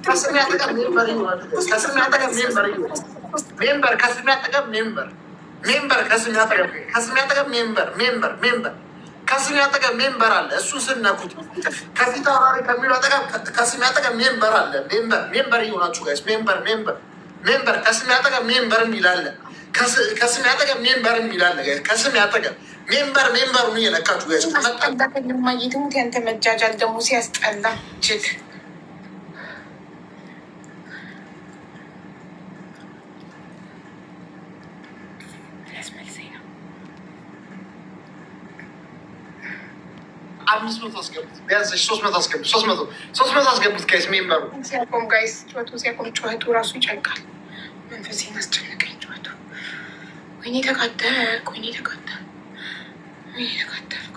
ከስሜ አጠገብ ሜምበር ይሆናል። ከስሜ አጠገብ ሜምበር ይሆናል። ሜምበር ከስሜ አጠገብ ሜምበር ከስሜ አጠገብ ሜምበር ከስሜ አጠገብ ሜምበር አለ። እሱን ስነኩት ከፊት አውራሪ ከሚለው አጠገብ ከስሜ አጠገብ ሜምበር አለ። ሜምበር ይሆናችሁ ጋይስ። ሜምበር ከስሜ አጠገብ ሜምበር የሚላለ ከስሜ አጠገብ ሜምበር የሚላለ ከስሜ አጠገብ ሜምበሩን እየለካችሁ ጋይስ። ማየትሙት ያንተ መጃጃል ደግሞ ሲያስጠላ ችግ 500 አስገቡት። ቢያንስ 300 አስገቡት። 300 አስገቡት ጋይስ። ሜምበሩ ሲያቆም ጋይስ ጩኸቱ ሲያቆም ጩኸቱ ራሱ ይጨንቃል። መንፈሴን አስጨነቀኝ ጩኸቱ። ወይኔ ተቃጠልኩ፣ ወይኔ ተቃጠልኩ፣ ወይኔ ተቃጠልኩ።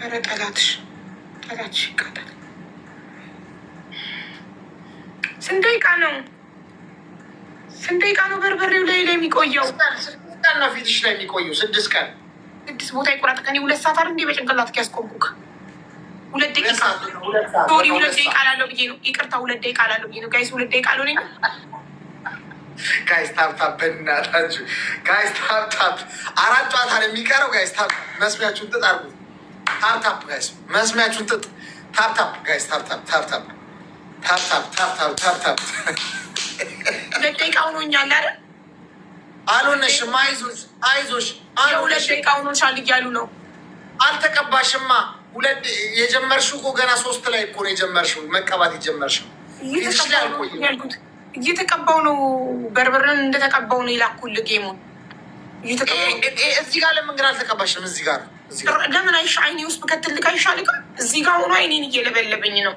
ኧረ ጠላትሽ ይቃጠል። ስንት ደቂቃ ነው? በርበሬው ላይ የሚቆየው? 6 ቀን ነው ፊትሽ ላይ የሚቆየው። 6 ቀን 6 ቦታ ይቆራጥ። ከኔ 2 ሰዓት አይደል እንዴ በጭንቅላት ያስቆምኩክ? 2 ደቂቃ ሶሪ፣ 2 ደቂቃ ላለው ብዬ ነው። ይቅርታ 2 ደቂቃ ላለው ብዬ ነው ጋይስ። 2 ደቂቃ ላለው ነኝ ጋይስ። ታፕታፕ በእናታችሁ ጋይስ፣ ታፕታፕ 4 ጨዋታ ነው የሚቀረው ጋይስ። ታፕ መስሚያችሁን ጥጥ አድርጉ። ታፕታፕ ጋይስ፣ መስሚያችሁን ጥጥ። ታፕታፕ ጋይስ፣ ታፕታፕ 2 ደቂቃ ሆኖኛል አይደል? አልሆነሽም። አይዞሽ 2 ደቂቃ ሆኖሻል እያሉ ነው። አልተቀባሽማ። የጀመርሽው እኮ ገና 3 ላይ እኮ ነው የጀመርሽው መቀባት የጀመርሽው። እየተቀባው ነው። በርበርን እንደተቀባው ነው የላኩል ጌሙን። እዚህ ጋር ለምን ግን አልተቀባሽም? እዚህ ጋር ለምን አይኔ ውስጥ በከትልክ አይሻልቅም? እዚህ ጋር ሆኖ አይኔን እየለበለበኝ ነው።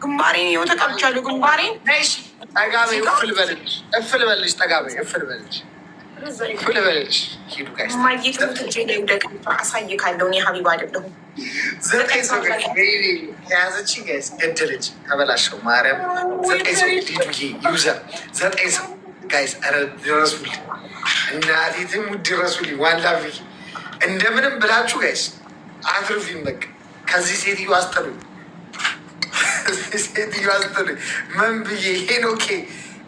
ግንባሬን ይኸው ተቀብቻለሁ። ግንባሬን ጠጋቤ እፍል በልሽ። ጠጋቤ እፍል በልሽ። ማየት ትጄ ላይ ደቅ አሳይ ካለውን የሀቢባ አይደለሁም። 9 ሰው የያዘችኝ ጋይስ ገደለች። ተበላሸው ማርያም 9 ሰው ዩዘር 9 ሰው ጋይስ። ኧረ ድረሱልኝ፣ እናቴትም ድረሱልኝ። ዋንላ እንደምንም ብላችሁ ጋይስ አትርፊም። በቃ ከዚህ ሴትዮ አስጠሉኝ፣ ምን ብዬ ሄኖኬ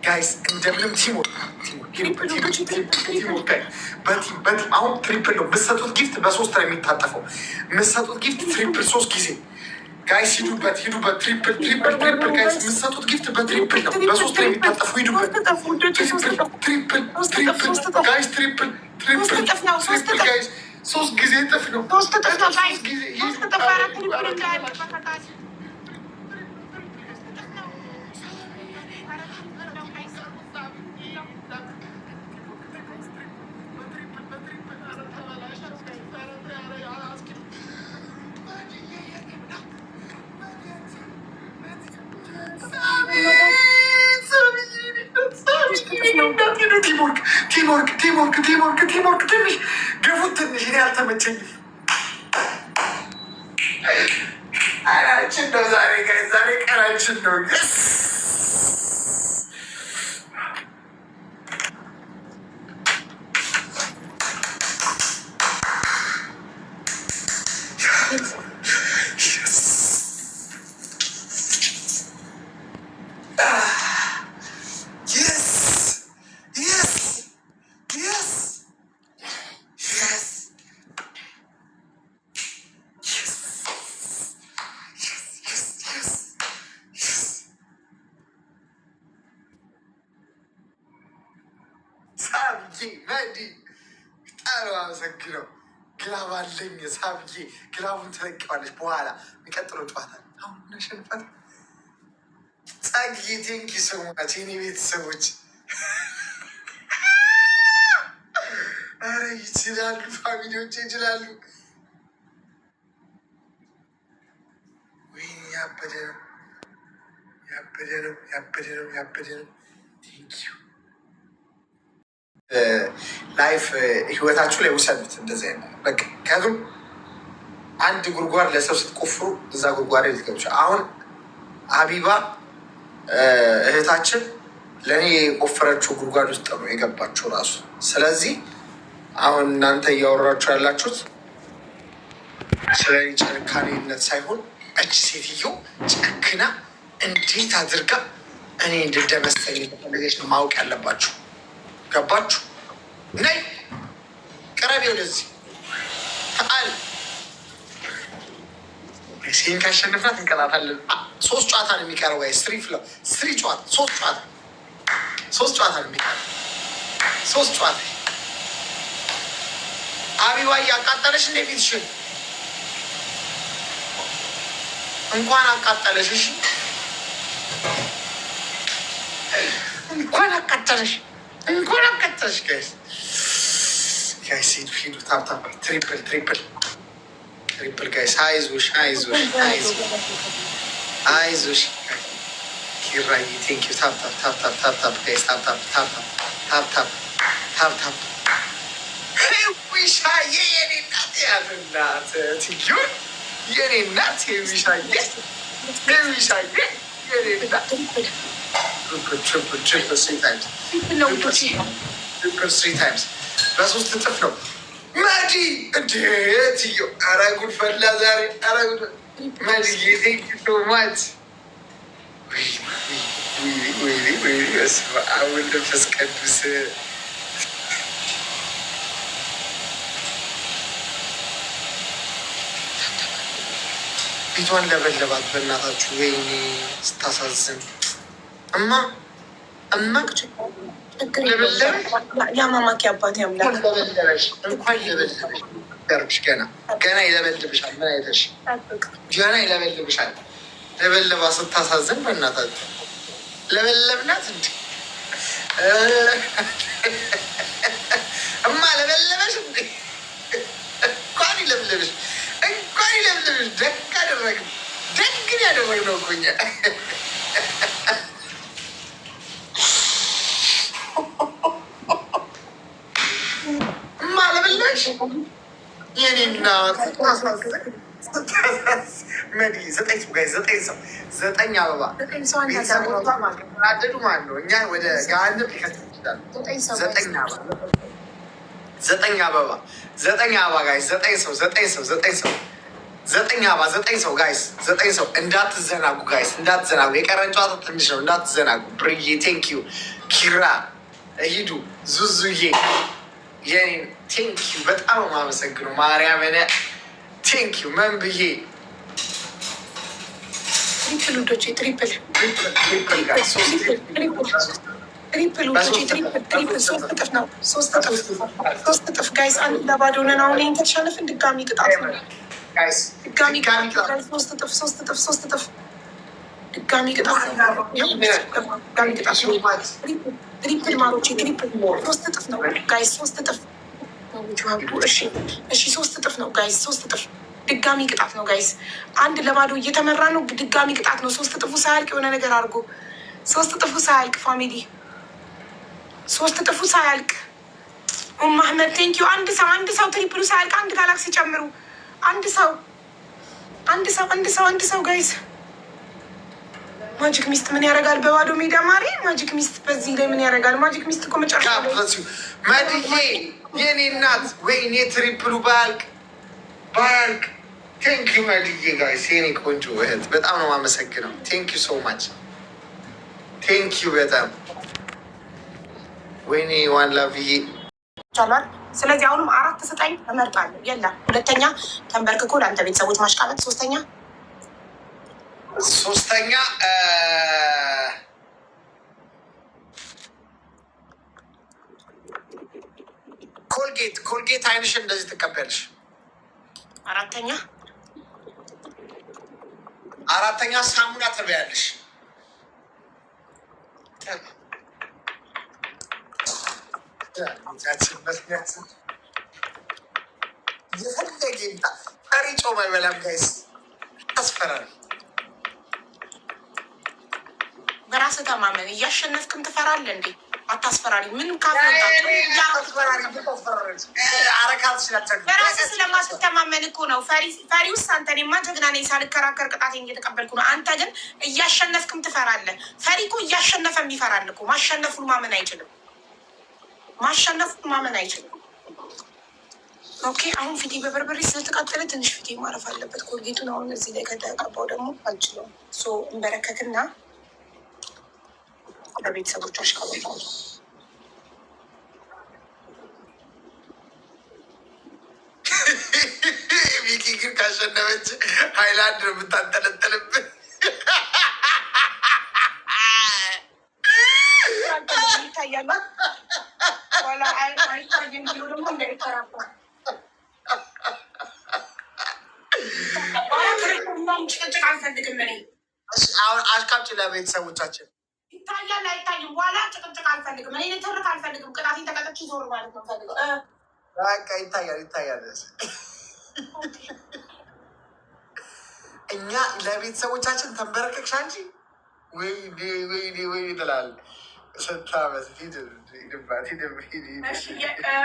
ጋይስ እንደምንም ቲሞር አሁን ትሪፕል ነው የምትሰጡት ጊፍት። በ3 ነው የሚታጠፈው የምትሰጡት ጊፍት ትሪፕል 3 ጊዜ ጋይስ። ሂዱበት ትሪፕል ጋይስ። የምትሰጡት ጊፍት በትሪፕል ነው፣ በ3 ነው የሚታጠፈው። ሂዱበት ትሪፕል ጋይስ። ትሪፕል ጋይስ። 3 ጊዜ እጥፍ ነው። 3 ጊዜ ቲምወርክ ትንሽ ገፉት። ትንሽ እኔ አልተመቸኝም። ቀናችን ነው ዛሬ ጋይስ፣ ዛሬ ቀናችን ነው። ጣሉ አመሰግነው። ግላብ አለኝ ሳብዬ፣ ግላቡን ትለቀዋለች በኋላ የሚቀጥለው ጨዋታ አሁን እናሸንፋለን። ጸግዬ ቴንኪ ሰሙናች የኔ ቤተሰቦች። ኧረ ይችላሉ፣ ፋሚሊዎች ይችላሉ። ወይኔ ያበደ ነው። ቴንኪዩ ላይፍ ህይወታችሁ ላይ ውሰዱት። እንደዚህ አይነት በቃ ምክንያቱም አንድ ጉድጓድ ለሰው ስትቆፍሩ እዛ ጉድጓድ ላይ ልትገቡ። አሁን ሀቢባ እህታችን ለእኔ የቆፈረችው ጉድጓድ ውስጥ ነው የገባችው ራሱ። ስለዚህ አሁን እናንተ እያወራችሁ ያላችሁት ስለ ጨካኔነት ሳይሆን እች ሴትዮ ጨክና እንዴት አድርጋ እኔ እንድደመሰኝ የተፈለገች ነው ማወቅ ያለባችሁ። ገባችሁ? ነይ ቅረቢ ወደዚህ ተአል ሲን ካሸንፍናት እንቀጣታለን። 3 ጨዋታ ነው የሚቀረው። ወይ ስሪ ጨዋታ 3 ጨዋታ ነው የሚቀረው። 3 ጨዋታ አቢባ እያቃጠለሽ እንደ ፊትሽን እንኳን አቃጠለሽ። እሺ እንኳን አቃጠለሽ ጋይስ ፊሉ ታፕታፕ ትሪፕል ጋይስ አይዞሽ ኪራይ ቴንክ ዩ ታፕታፕ ጋይስ ታፕታፕ ዊሻዬ የኔ እናት ያትናት ትጊዮን የኔ እናት ዊሻዬ የኔ እናት ትሪፕል 3 ታይምስ በ3 እጥፍ ነው። መዲ እንዴት ዮ ኧረ ጉድ ፈላ ዛሬ። ኧረ ጉድ መዲ ቴንክ ዩ ሶ ማች። በስመ አብ ወወልድ ወመንፈስ ቅዱስ። ፊቷን ለበለባት በእናታችሁ። ወይኔ ስታሳዝን እማ የአማማኪ አባት ያምላክ እንኳን ለበለበሽ ገና ይለበልብሻል። ምን አይተሽ ገና ይለበልብሻል። ለበለባ ስታሳዝን በእናታችሁ ለበለብናት እንዲ እማ ለበለበሽ እንዲ እንኳን ይለብልብሽ። ደግ አደረግን። ደግን ያደረግነው እኮ እኛ የኔ እናት መዲ 9 አበባ ቤተሰቦቿ ማደዱ ማለት ነው። እኛ ወደ ገሃነም ሊከተል ይችላል። 9 አበባ ጋይስ 9 ሰው ጋይስ 9 ሰው እንዳትዘናጉ ጋይስ እንዳትዘናጉ። የቀረን ጨዋታ ትንሽ ነው እንዳትዘናጉ። ብርዬ ቴንኪዩ ኪራ ሂዱ ዙዙዬ የኔን ቴንኪዩ በጣም የማመሰግነው ማርያምን ቴንኪዩ መንብዬ ትሪፕል ውዶቼ ትሪፕል 3 እጥፍ ነው። 3 እጥፍ ጋይስ። 1 ለባዶ ነን። አሁን ይህን ከተሸነፍን ድጋሚ ቅጣት ነው። ድጋሚ ቅጣት ድጋሚ ቅጣት ትሪፕል ማሮቼ ትሪፕል 3 እጥፍ ነው ጋይስ። 3 እጥፍ እሺ 3 እጥፍ ነው ጋይስ። 3 እጥፍ ድጋሚ ቅጣት ነው ጋይስ። 1 ለባዶ እየተመራ ነው። ድጋሚ ቅጣት ነው። 3 እጥፉ ሳያልቅ የሆነ ነገር አድርጎ 3 እጥፉ ሳያልቅ ፋሚሊ 3 እጥፉ ሳያልቅ አህመድ ቴንኪዩ። አንድ ሰው ትሪፕሉ ሳያልቅ 1 ጋላክሲ ጨምሩ። አንድ ሰው ጋይስ። ማጂክ ሚስት ምን ያደርጋል በባዶ ሜዳ ማሪ? ማጂክ ሚስት በዚህ ላይ ምን ያደርጋል? ማጂክ ሚስት እኮ መጨረሻ መድዬ የኔ እናት ወይኔ ትሪፕሉ ባያልቅ ቴንኪዩ መድዬ ጋይስ የኔ ቆንጆ እህት በጣም ነው የማመሰግነው። ቴንኪዩ ሶ ማች ቴንኪዩ በጣም ወይኔ ዋን ላቭዬ ይቻላል። ስለዚህ አሁንም 4 ስጠኝ እመርጣለሁ። የለም 2ኛ ተንበርክኮ ለአንተ ቤተሰቦች ማሽቃበጥ። 3ኛ ኮልጌት አይንሽን እንደዚህ ትቀበልሽ። 4ኛ ሳሙና ትበያለሽ። የፈለገ ይምጣ ጠሪ ጮማ አይበላም ጋይስ። ታስፈራል። በራስህ ተማመን። እያሸነፍክም ትፈራለህ እንዴ? አታስፈራሪ። ምን በራስህ ስለማትተማመን እኮ ነው። ፈሪ ውስጥ አንተ። እኔማ ጀግና ነኝ ሳልከራከር ቅጣቴን እየተቀበልኩ ነው። አንተ ግን እያሸነፍክም ትፈራለህ። ፈሪ እኮ እያሸነፈም ይፈራል እኮ። ማሸነፉን ማመን አይችልም። ኦኬ አሁን ፊቴ በበርበሬ ስለተቃጠለ ትንሽ ፊቴ ማረፍ አለበት። ኮልጌቱን አሁን እዚህ ላይ ከተቀባው ደግሞ አልችለውም። እንበረከክና በቤተሰቦች አሽቃበጣሉ። ሚኪ ግን ካሸነፈች ሀይላንድ ነው የምታንጠለጠልብን። ይታያል ኋላ አይታየም ብሎ ደግሞ እንዳይተራባ ጭቅጭቅ አልፈልግም። አሁን አሽቃብጭ ለቤተሰቦቻችን ይታያል አይታይም። በኋላ ጭቅጭቅ አልፈልግም። እኔ ትርክ አልፈልግም። ቅጣቴን ተቀጥቼ ዞር ማለት ነው ፈልገው። በቃ ይታያል። እኛ ለቤተሰቦቻችን ተንበረከክሽ አንቺ ወይ ትላል ስታመስ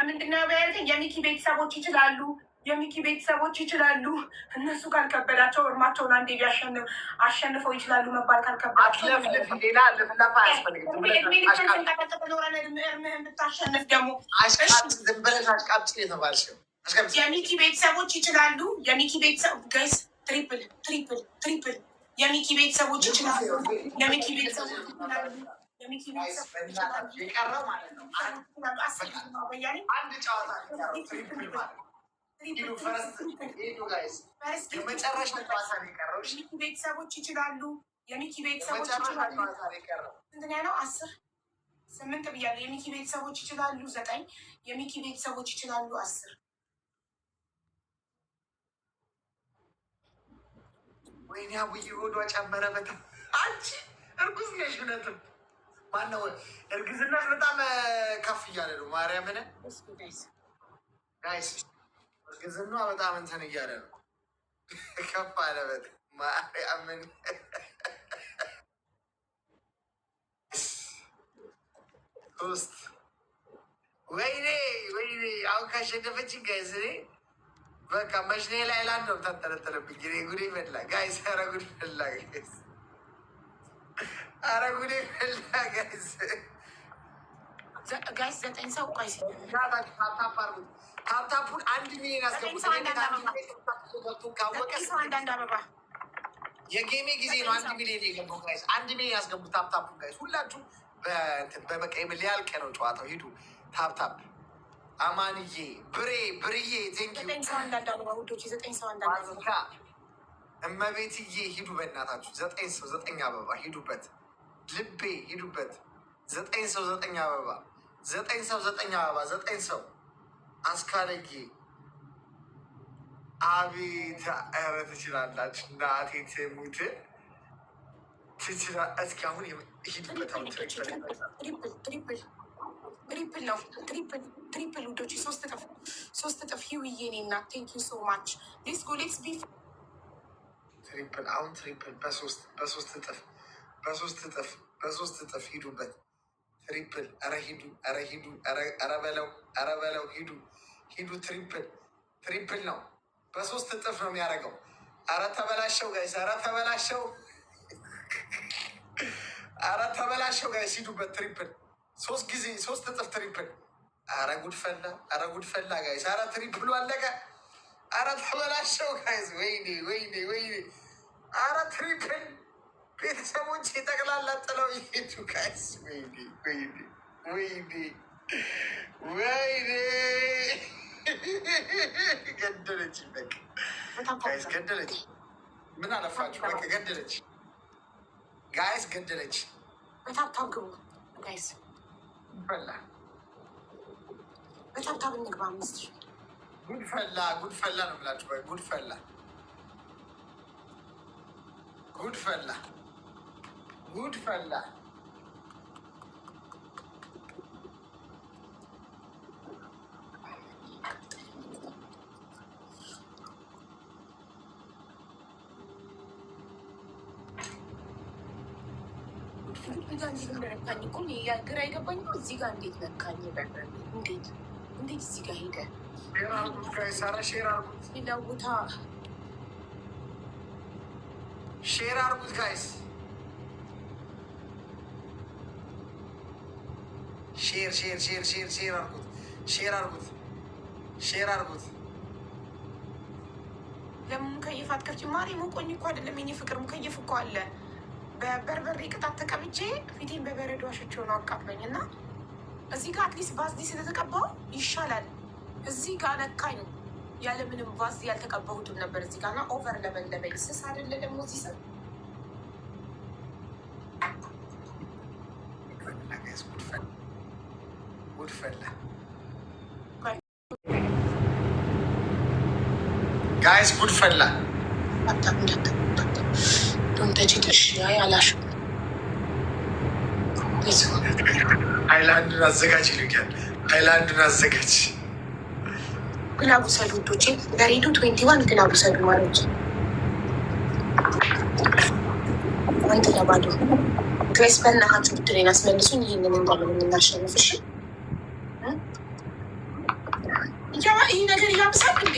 ምንድነው የሚኪ ቤተሰቦች ይችላሉ የሚኪ ቤተሰቦች ይችላሉ። እነሱ ካልከበዳቸው እርማቸውን አንዴ አሸንፈው ይችላሉ መባል ካልከበዳቸው እርምህን ብታሸንፍ ደግሞ የሚኪ ቤተሰቦች ይችላሉ። የሚኪ ቤተሰብ ጋይስ ትሪፕል የሚኪ ቤተሰቦች ይችላሉ። የሚኪ ቤተሰቦች ይችላሉ። የሚኪ ቤተሰቦች ይችላሉ። አንድ ጨዋታ የመጨረሻ ጨዋታ ነው የቀረው። የሚኪ ቤተሰቦች ይችላሉ። የሚኪ ቤተሰቦች ይችላሉ። ስንት ነው? 10 8 ብያለሁ። የሚኪ ቤተሰቦች ይችላሉ 9 የሚኪ ቤተሰቦች ይችላሉ 10 ወይኔ አቡዬ ሆዷ ጨመረ በጣም። አንቺ እርጉዝ ነሽ? እውነትም ማነው እርግዝናሽ በጣም ከፍ እያለ ነው። ማርያምን ጋይስ እርግዝና በጣም እንትን እያለ ነው። ከፍ አለ በጣም ማርያምን። ሶስት ወይኔ አሁን ካሸነፈችን ጋይስ እኔ በቃ መሽኔ ላይ ላንድ ነው ታጠለጠለብኝ። ጉዴ ፈላ ጋይስ፣ ኧረ ጉድ ፈላ ጋይስ፣ ኧረ ጉዴ ፈላ ጋይስ። ጋይስ 9 ሰው ቆይ ታፕታፑን 1 ሚሊዮን ያስገቡት። አንዳንድ አበባ የጌሜ ጊዜ ነው 1 ሚሊዮን የገባው ጋይስ። 1 ሚሊዮን ያስገቡት ታፕታፑን ጋይስ። ሁላችሁ በበቃ ሊያልቅ ነው ጨዋታው። ሂዱ ታፕታፕ። አማንዬ ብርዬ ቴንኪው። እመቤትዬ ሂዱ በእናታችሁ። 9 ሰው 9 አበባ ሂዱበት። ልቤ ሂዱበት። 9 ሰው 9 አበባ 9 ሰው 9 አበባ 9 ሰው አስካለጌ አቤት! ኧረ ትችላላችሁ። እናቴ ትሙት ትችላ። እስኪ አሁን ሂዱበት። አሁን ትሪፕል ነው። ትሪፕል ውዶች፣ 3 እጥፍ ሂውዬ እኔ እናት ቴንክ ዩ ሶ ማች። ሌትስ ጎ ሌትስ ቢ ትሪፕል። አሁን ትሪፕል በሶስት እጥፍ ሂዱበት። ትሪፕል። ኧረ ሂዱ፣ ኧረ በለው ሂዱ። ትሪፕል ነው። በ3 እጥፍ ነው የሚያደርገው። ኧረ ተበላሸው ጋይስ፣ ኧረ ተበላሸው ጋይስ። ሂዱበት። ትሪፕል 3 ጊዜ 3 እጥፍ ትሪፕል። ኧረ ጉድፈላ ጋይስ። ኧረ ትሪፕሉ አለቀ። ኧረ ተበላሸው ጋይስ። ወይኔ ኧረ ትሪፕል ቤተሰቦች የጠቅላላ ጥለው ይሄዱ ጋይስ። ወይኔ ገደለች። በቃ ጋይስ ገደለች። ምን አለፋችሁ? በቃ ገደለች ጋይስ፣ ገደለች። በታብታብ ግቡ ጋይስ። ፈላ በታብታብ እንግባ። 5 ጉድፈላ ነው ብላችሁ ጉድፈላ ግራ የገባኝ ነው። እዚህ ጋር እንዴት ነካኝ? እንዴት እዚህ ጋር ሄደ? ሌላ ቦታ ሼር አርጉት ጋይስ። ሼር አርጉት። ሙከየፍ አትከፍቺ ማሪ። ሞቆኝ እኮ አይደለም የኔ ፍቅር፣ ሙከየፍ እኮ አለ። በበርበሬ ቅጣት ተቀብቼ ፊቴን በበረዶ አሸቼው ነው አቃጥሎኝ እና እዚህ ጋር አትሊስት ቫዝሊ ስለተቀባው ይሻላል። እዚህ ጋር ነካኝ ያለምንም ቫዝሊ ያልተቀባሁትም ነበር እዚህ ጋር እና ኦቨር ለበለበኝ። ስስ አይደለ ደግሞ እዚህ ሰው ጉድፈላ ጋይስ ጉድፈላ ዶንተጅሽ አላሽ ሃይላንዱን አዘጋጅ ይሉኛል። ሃይላንዱን አዘጋጅ። ግላቡ ሰዱ ውዶቼ፣ በሬዱ 21 ግላቡ ሰዱ ማለት አንድ ለባዶ ግሬስ በእናታችሁ ብድሬን አስመልሱኝ። ይህንን እንዳለን የምናሸንፍሽ ይህ ነገር ያብሳል እንዴ?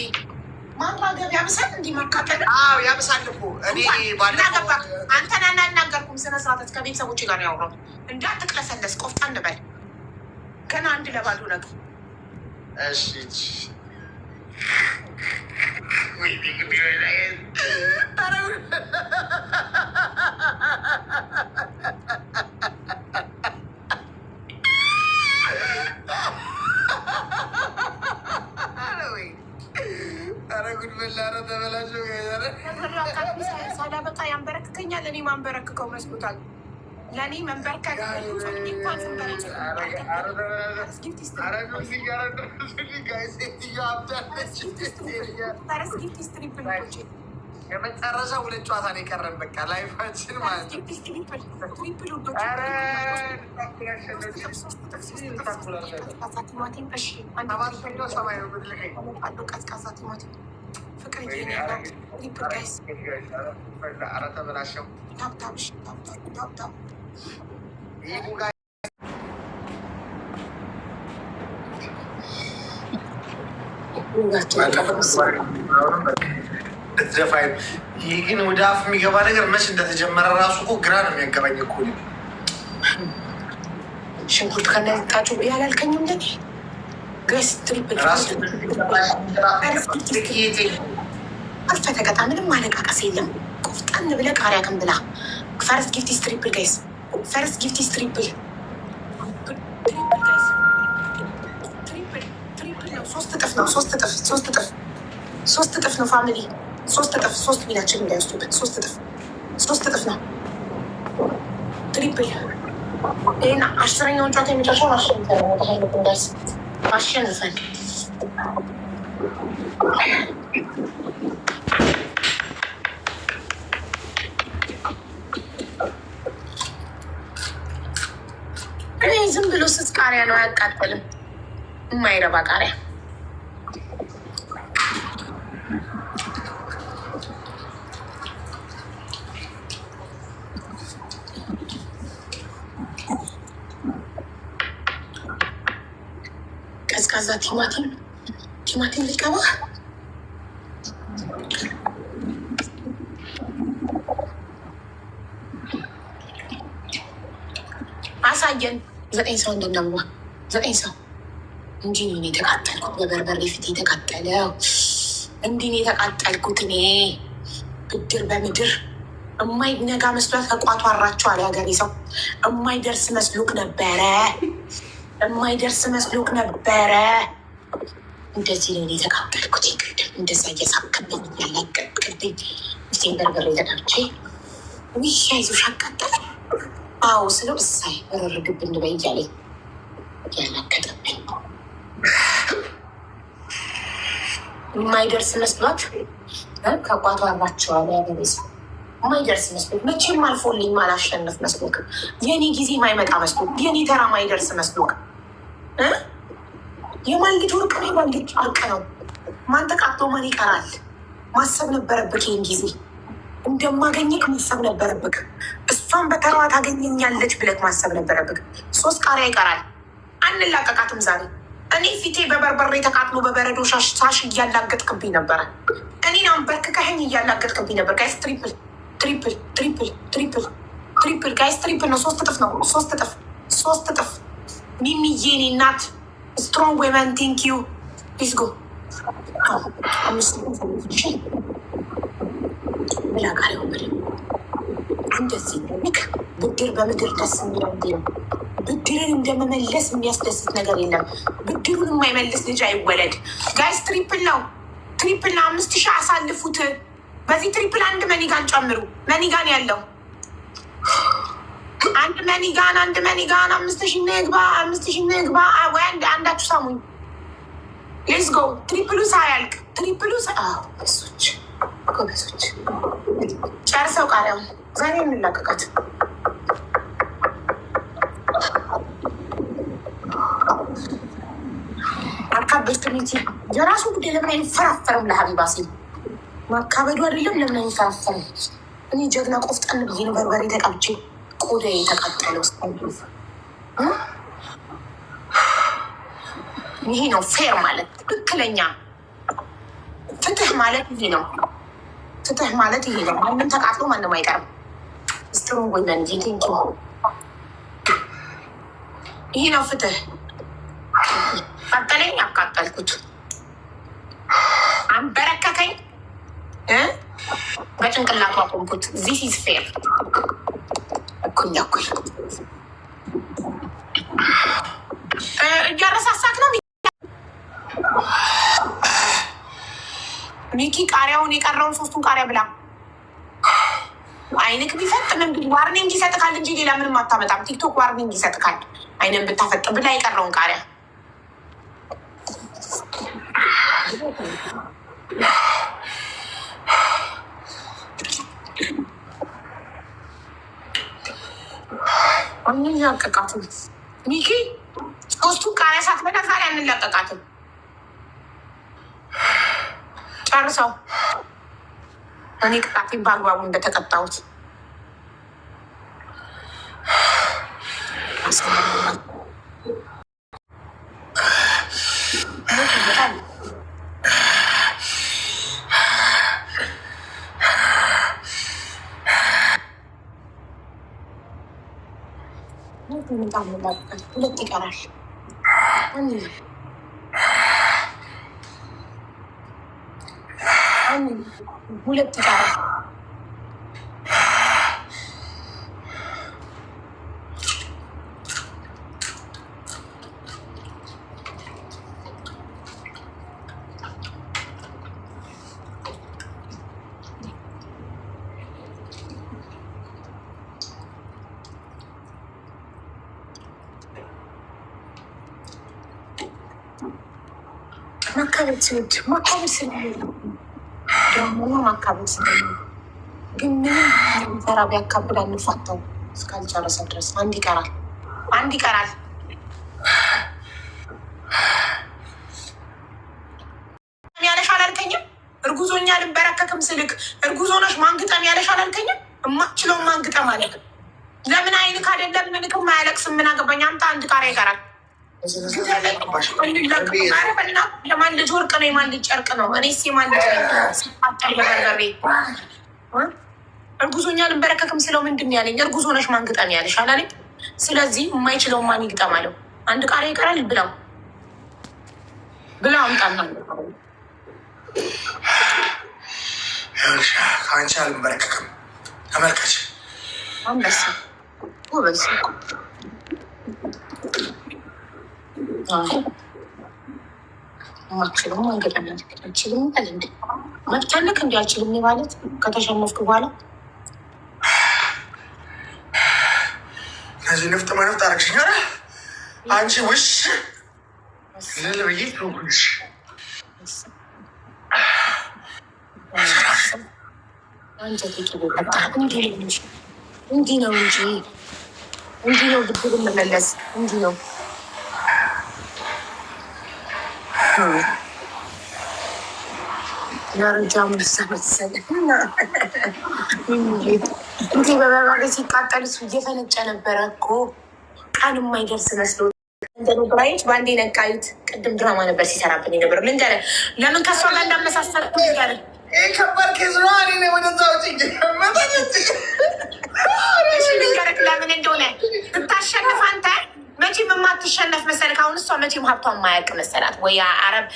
ማራገብ ያብሳል እንዲ መካከል ያብሳል እኮ እኔ ባለገባ አንተን አናናገርኩም። ስነ ስርዓት ከቤተሰቦች ጋር ያወራው እንዳትቅለሰለስ፣ ቆፍጣን በል። ገና አንድ ለባዶ ነገር ሳላበቃ ያንበረክከኛል። እኔ ማንበረክከው መስሎታል። ለእኔ መንበርከክ የመጨረሻ ሁለት ጨዋታ ነው የቀረን። በቃ ላይፋችን ማለት ቀዝቃዛ ቲማቲም ፍቅር ተበላሸው። ታብታብ ይህ ግን ወደ አፍ የሚገባ ነገር መች እንደተጀመረ ራሱ እኮ ግራ ነው የሚያገባኝ እኮ። ሽንኩርት ከነጣጩ ያላልከኝም ደ ገስ ትሪፕል አልፈ ተቀጣ ምንም ማለቃቀስ የለም። ቆፍጣን ብለህ ቃሪያ ግን ብላ። ፈርስት ጊፍቲስ ትሪፕል ጋይስ፣ ፈርስት ጊፍቲስ ትሪፕል ነው። ሶስት እጥፍ ነው። ሶስት እጥፍ ነው ፋሚሊ፣ ሶስት እጥፍ። ሶስት ሚላችን እንዳይወስዱበት። ሶስት እጥፍ ነው ትሪፕል። ይህን 10ኛውን ጨዋታ የሚጨርሰውን አሸንፈን ዝም ብሎ ስስ ቃሪያ ነው፣ አያቃጥልም። የማይረባ ቃሪያ ቀዝቃዛ ቲማቲም ሊቀባ አሳየን። 9 ሰው እንደነባ 9 ሰው እንጂ ነው የተቃጠልኩት። በበርበሬ ፊት የተቃጠለው እንዲህ ነው የተቃጠልኩት እኔ። ብድር በምድር እማይነጋ መስሏት ከቋቱ አራቸዋል የሀገሬ ሰው። እማይደርስ መስሎክ ነበረ። እንደዚህ ነው የተቃጠልኩት። ቅድም እንደዛ እየሳክብኝ ያላቀቅብኝ ስቴን በርበሬ ተቀብቼ ውይ አይዞሽ አቃጠለ። አዎ ስለው እሳይ በረርግብ እንበይ እያለኝ ያላቀጠብኝ የማይደርስ መስሏት ከቋቱ አርባቸዋል ያገሬ ሰው። የማይደርስ መስሎት መቼም አልፎልኝ ማላሸንፍ መስሎክ፣ የኔ ጊዜ ማይመጣ መስሎክ፣ የኔ ተራ ማይደርስ መስሎክ። የማን ልጅ ወርቅ ነው? የማን ልጅ አርቅ ነው? ማን ተቃጥሎ ማን ይቀራል? ማሰብ ነበረብክ። ይህን ጊዜ እንደማገኘክ ማሰብ ነበረብክ። እሷን በተራዋ ታገኘኛለች ብለክ ማሰብ ነበረብክ። 3 ቃሪያ ይቀራል። አንላቀቃትም ዛሬ። እኔ ፊቴ በበርበሬ ተቃጥሎ በበረዶ ሳሽ እያላገጥክብኝ ነበረ። እኔን አንበርክከኸኝ እያላገጥክብኝ ነበር። ጋይስ ትሪፕል ጋይስ ትሪፕል ነው። 3 እጥፍ ነው። 3 እጥፍ ሚሚዬ እኔ እናት ስትሮንግ ዌመን ቴንክ ዩ ፕሊዝ ጎ ብላ ቃሪው ብል እንደዚህ ልክ ብድር በምድር ደስ የሚለው እንዲ ነው። ብድርን እንደመመለስ የሚያስደስት ነገር የለም። ብድሩን የማይመልስ ልጅ አይወለድ። ጋይስ ትሪፕል ነው፣ ትሪፕል ነው። 5000 አሳልፉት። በዚህ ትሪፕል አንድ መኒጋን ጨምሩ። መኒጋን ያለው አንድ መኒጋን 5000 ንግባ፣ 5000 ንግባ። ወይ አንዳችሁ ሳሙኝ። ሌትስ ጎ። ትሪፕሉ ሳያልቅ ትሪፕሉ እሶች ጎበሶች ጨርሰው ቃሪያውን ዛሬ እንላቀቃት። አካበድ ትሚቲ የራሱ ጉዳይ ለምን አይፈራፈርም? ለሀቢባ ሲል ማካበዱ አይደለም ለምን አይፈራፈርም? እኔ ጀግና ቆፍጠን ብዬ ነው በርበሬ ተቀብቼ ቆዳ የተቃጠለው። ይሄ ነው ፌር ማለት፣ ትክክለኛ ፍትህ ማለት ይሄ ነው። ፍትህ ማለት ይሄ ነው። ማንም ተቃጥሎ ማንም አይቀርም። ስትሮንግ ወይመን ቴንኪ። ይሄ ነው ፍትህ። ቀጠለኝ፣ አቃጠልኩት። አንበረከከኝ፣ በጭንቅላቱ አቆምኩት። ዚስ ኢዝ ፌር። እኩል እኩል እያረሳሳክ ነው ሚኪ። ቃሪያውን የቀረውን 3ቱን ቃሪያ ብላ። አይንክ ቢፈጥም ዋርኒንግ ይሰጥካል እንጂ ሌላ ምንም አታመጣም። ቲክቶክ ዋርኒንግ ይሰጥካል። አይንን ብታፈጥ ብላ የቀረውን ቃሪያ አንላቀቃትም። ሚኪ 3ቱን ቃሪያ ሳትበላ ዛሬ አንላቀቃትም። ጨርሰው። እኔ ቅጣቴን በአግባቡ እንደተቀጣሁት ሁለት ይቀራል። ሁለት ይቀራል። ማካበድ ስድ ማካበድ ስድ ደግሞ ማካበድ ስድ ግን ምንም ሰራ ቢያካብድ አንፋተው እስካልጨረሰ ድረስ አንድ ይቀራል። አንድ ይቀራል። ያለሽ አላልከኝም? እርጉዞኛ ልንበረከክም ስልክ እርጉዞነሽ ማንግጠም ያለሽ አላልከኝም? እማችለውን ማንግጠም አለ። ለምን አይንክ አይደለም ምንክም አያለቅስም? ምን አገባኝ? አምጣ አንድ ቃሪያ ይቀራል። የማን ልጅ ወርቅ ነው? የማን ልጅ ጨርቅ ነው? እኔስ የማን ልጅ በርበሬ እርጉዞኛ ልንበረከክም ስለው ምንድን ያለኝ? እርጉዞ ነሽ ማን ግጠም ያለሽ አላለኝ? ስለዚህ የማይችለው ማን ይግጠም አለው። አንድ ቃሪያ ይቀራል። ብላው ብላው አምጣና ከአንቺ አልንበረከክም። ተመልከች አንበሳ ጎበዝ ማችልም አንገጠናል። አችልም ቃል እንደ መብቻለክ እንዲ አልችልም ማለት ከተሸነፍክ በኋላ ከዚህ ንፍጥ መነፍጥ አረግሽኛ አንቺ ውሽ ልል ብዬ ትንኩልሽ አንጀት ቂበጣ እንዲህ ነው እንጂ እንዲህ ነው ብድር መመለስ እንዲህ ነው። ደረጃ ምሰበሰለ እንዲህ በበርበሬ ሲቃጠል እሱ እየፈነጨ ነበረ እኮ ቀን የማይደርስ መስሎ እንደነገራች በአንዴ ነቃዩት። ቅድም ድራማ ነበር ሲሰራብን የነበረው። ልንገረ ለምን ከሷ ጋር እንዳመሳሰልኩ ልንገረ ከባድ ኬዝ ነው። ወደዛ ልንገረክ ለምን እንደሆነ ብታሸንፍ አንተ መቼም ማትሸነፍ መሰለህ። አሁን እሷ መቼም ሀብቷን የማያውቅ መሰላት ወይ አረብ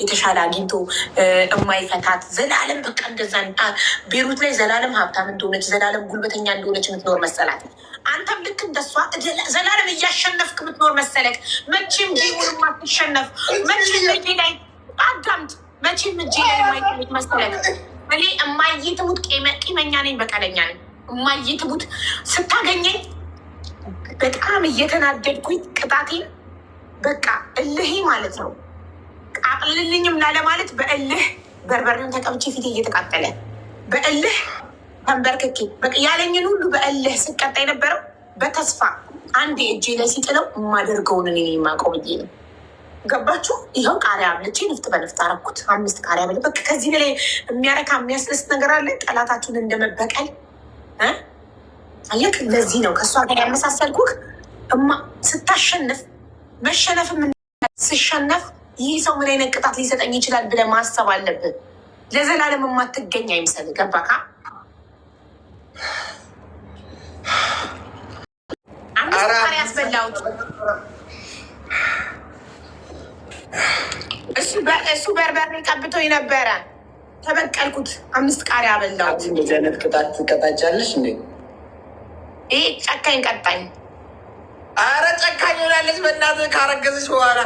የተሻለ አግኝቶ የማይፈታት ዘላለም በቃ እንደዛ ቤሩት ላይ ዘላለም ሀብታም እንደሆነች ዘላለም ጉልበተኛ እንደሆነች የምትኖር መሰላት። አንተም ልክ እንደሷ ዘላለም እያሸነፍክ የምትኖር መሰለክ። መቼም ቢሆን ማትሸነፍ መቼም እጄ ላይ አዳምጥ፣ መቼም እጄ ላይ የማይት መሰለክ። እኔ እማዬ ትሙት ቂመኛ ነኝ፣ በቀለኛ ነኝ። እማዬ ትሙት ስታገኘኝ በጣም እየተናደድኩኝ ቅጣቴን በቃ እልሄ ማለት ነው። አቅልልኝም ላለማለት በእልህ በርበሬውን ተቀብቼ ፊቴ እየተቃጠለ በእልህ ተንበርክኬ በቃ ያለኝን ሁሉ በእልህ ስቀጣ የነበረው በተስፋ አንዴ እጄ ላይ ሲጥለው የማደርገውን እኔ የማውቀው ብዬ ነው። ገባችሁ? ይኸው ቃሪያ አብልቼ ንፍጥ በንፍጥ አረኩት። 5 ቃሪያ ብል በቃ ከዚህ በላይ የሚያረካ የሚያስደስት ነገር አለ? ጠላታችሁን እንደመበቀል አየክ። ለዚህ ነው ከእሷ ጋር ያመሳሰልኩህ። ስታሸንፍ መሸነፍ ስሸነፍ ይህ ሰው ምን አይነት ቅጣት ሊሰጠኝ ይችላል ብለህ ማሰብ አለብን። ለዘላለም የማትገኝ አይምሰልህ። ገባካ? 5 ቃሪያ ያስበላሁት እሱ በርበሬ ቀብቶኝ ነበረ። ተበቀልኩት። 5 ቃሪያ አበላሁት። እንደዚህ አይነት ቅጣት ትቀጣጫለሽ እንዴ? ይህ ጨካኝ ቀጣኝ። አረ ጨካኝ ሆናለች በእናትህ ካረገዝሽ በኋላ።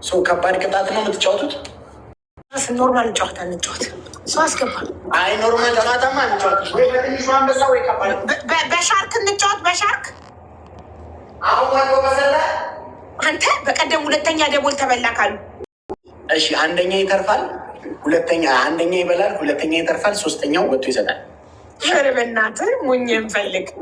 ሰው ከባድ ቅጣት ነው የምትጫወቱት? ኖርማል ጨዋታ እንጫወት። ሰው አስገባል። አይ ኖርማል ጨዋታማ እንጫወት። ወይ በትንሹ አንበሳ ወይ ከባድ በሻርክ እንጫወት። በሻርክ አሁን በሰላ አንተ በቀደም 2ኛ ደቦል ተበላ ካሉ እሺ፣ አንደኛ ይተርፋል፣ አንደኛ ይበላል፣ 2ኛ ይተርፋል፣ 3ኛው ወጥቶ ይሰጣል። ኧረ በእናትህ ሙኝ እንፈልግ